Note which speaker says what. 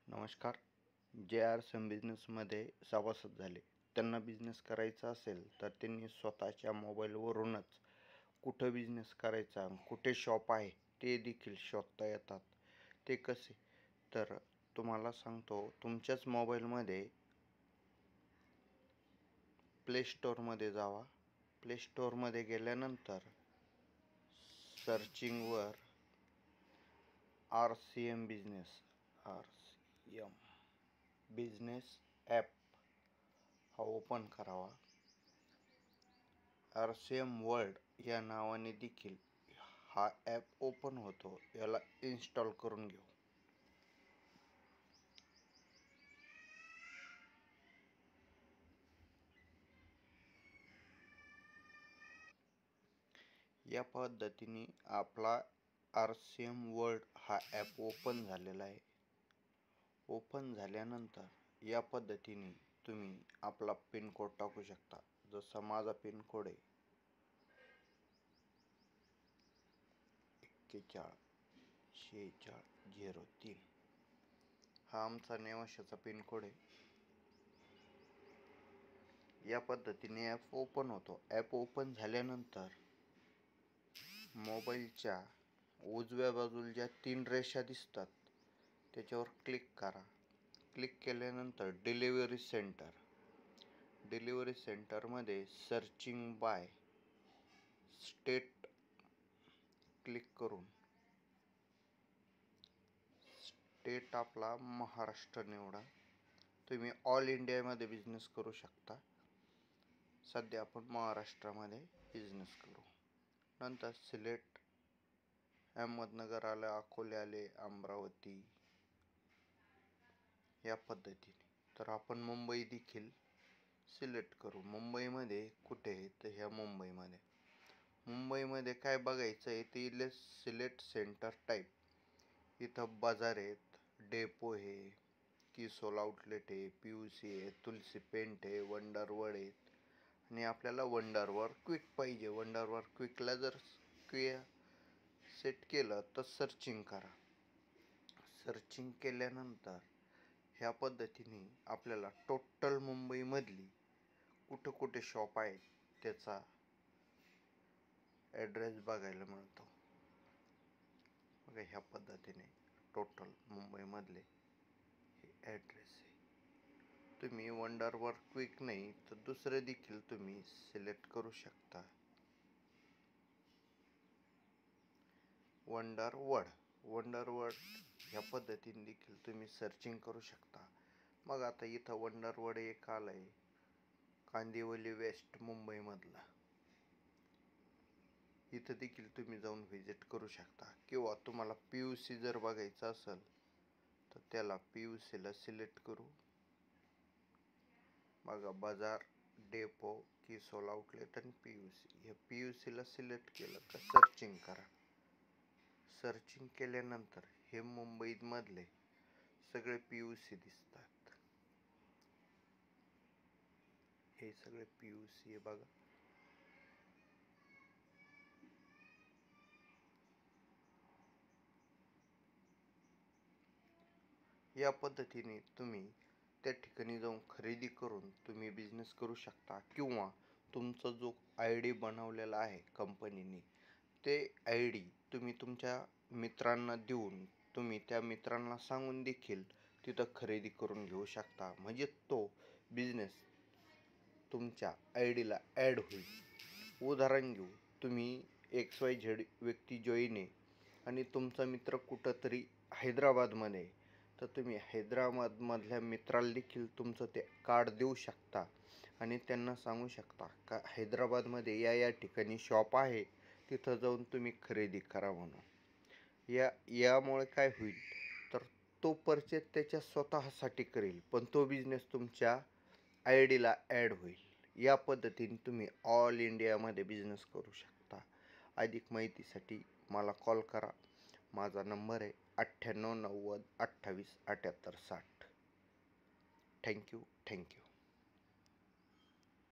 Speaker 1: नमस्कार. JRSM बिझनेसमध्ये सभासद झाले. त्यांना बिझनेस करायचा असेल तर त्यांनी स्वतःच्या मोबाईलवरूनच कुठं बिझनेस करायचा, कुठे शॉप आहे ते देखील शोधता येतात. ते कसे? तर तुम्हाला सांगतो, तुमच्याच मोबाईलमध्ये प्ले स्टोअरमध्ये जावा. प्ले स्टोअरमध्ये गेल्यानंतर सर्चिंगवर RCM बिझनेस ॲप हा ओपन करावा. RCM वर्ल्ड या नावाने देखील हा ॲप ओपन होतो. याला इन्स्टॉल करून घेऊ. या पद्धतीने आपला RCM वर्ल्ड हा ॲप ओपन झालेला आहे. ओपन झाल्यानंतर या पद्धतीने तुम्ही आपला पिन कोड टाकू शकता. जसा माझा पिन कोड आहे 414603. हा आमचा नेवाशाचा पिन कोड आहे. या पद्धतीने ॲप ओपन होतो. ॲप ओपन झाल्यानंतर मोबाईलच्या उजव्या बाजूला ज्या 3 रेषा दिसतात त्याच्यावर क्लिक करा. क्लिक केल्यानंतर डिलिव्हरी सेंटरमध्ये सर्चिंग बाय स्टेट क्लिक करून स्टेट आपला महाराष्ट्र निवडा. तुम्ही ऑल इंडियामध्ये बिझनेस करू शकता. सध्या आपण महाराष्ट्रामध्ये बिझनेस करू. नंतर सिलेक्ट अहमदनगर आलं, अकोले आले, अमरावती या पद्धतीने. तर आपण मुंबई देखील सिलेक्ट करू. मुंबईमध्ये कुठे आहे तर ह्या मुंबईमध्ये काय बघायचं आहे ते इथले सिलेक्ट सेंटर टाईप. इथं बाजार आहेत, डेपो आहे, किसोल आउटलेट आहे, PUC आहे, तुलसी पेंट आहे, वंडरवर्ड आहेत. आणि आपल्याला वंडरवर्ड क्विक पाहिजे. वंडरवर्ड क्विकला जर सेट केलं तर सर्चिंग करा. सर्चिंग केल्यानंतर ह्या पद्धतीने आपल्याला टोटल मुंबईमधली कुठं कुठे शॉप आहेत त्याचा ॲड्रेस बघायला मिळतो. बघा, ह्या पद्धतीने टोटल मुंबईमधले हे ॲड्रेस आहे. तुम्ही वंडरवर्ड क्विक नाही तर दुसरे देखील तुम्ही सिलेक्ट करू शकता. वंडरवर्ड ह्या पद्धतीने देखील तुम्ही सर्चिंग करू शकता. मग आता इथं वंडरवर्ड एक आलंय कांदिवली वेस्ट मुंबईमधला. इथं देखील तुम्ही जाऊन व्हिजिट करू शकता. किंवा तुम्हाला PUC जर बघायचं असेल तर त्याला PUCला सिलेक्ट करू. बघा, बाजार, डेपो, किसोल आउटलेट आणि PUC. ह्या PUCला सिलेक्ट केलं तर सर्चिंग करा. सर्चिंग केल्यानंतर हे मुंबईमधले सगळे PUC दिसतात. हे सगळे PUC आहे बघा. या पद्धतीने तुम्ही त्या ठिकाणी जाऊन खरेदी करून तुम्ही बिझनेस करू शकता. किंवा तुमचा जो ID बनवलेला आहे कंपनीने ते ID तुम्ही तुमच्या मित्रांना देऊन तुम्ही त्या मित्रांना सांगून देखील तिथं खरेदी करून घेऊ शकता. म्हणजे तो बिझनेस तुमच्या IDला ॲड होईल. उदाहरण घेऊ, तुम्ही XYZ व्यक्ती जॉईन आहे आणि तुमचा मित्र कुठंतरी हैदराबादमध्ये आहे, तर तुम्ही हैदराबादमधल्या मित्राला देखील तुमचं ते कार्ड देऊ शकता आणि त्यांना सांगू शकता का हैदराबादमध्ये या ठिकाणी शॉप आहे, तिथं जाऊन तुम्ही खरेदी करा म्हणून. यामुळे काय होईल तर तो परचेस त्याच्या स्वतःसाठी करेल, पण तो बिझनेस तुमच्या IDला ॲड होईल. या पद्धतीने तुम्ही ऑल इंडियामध्ये बिझनेस करू शकता. अधिक माहितीसाठी मला कॉल करा. माझा नंबर आहे 9890287860. थँक्यू.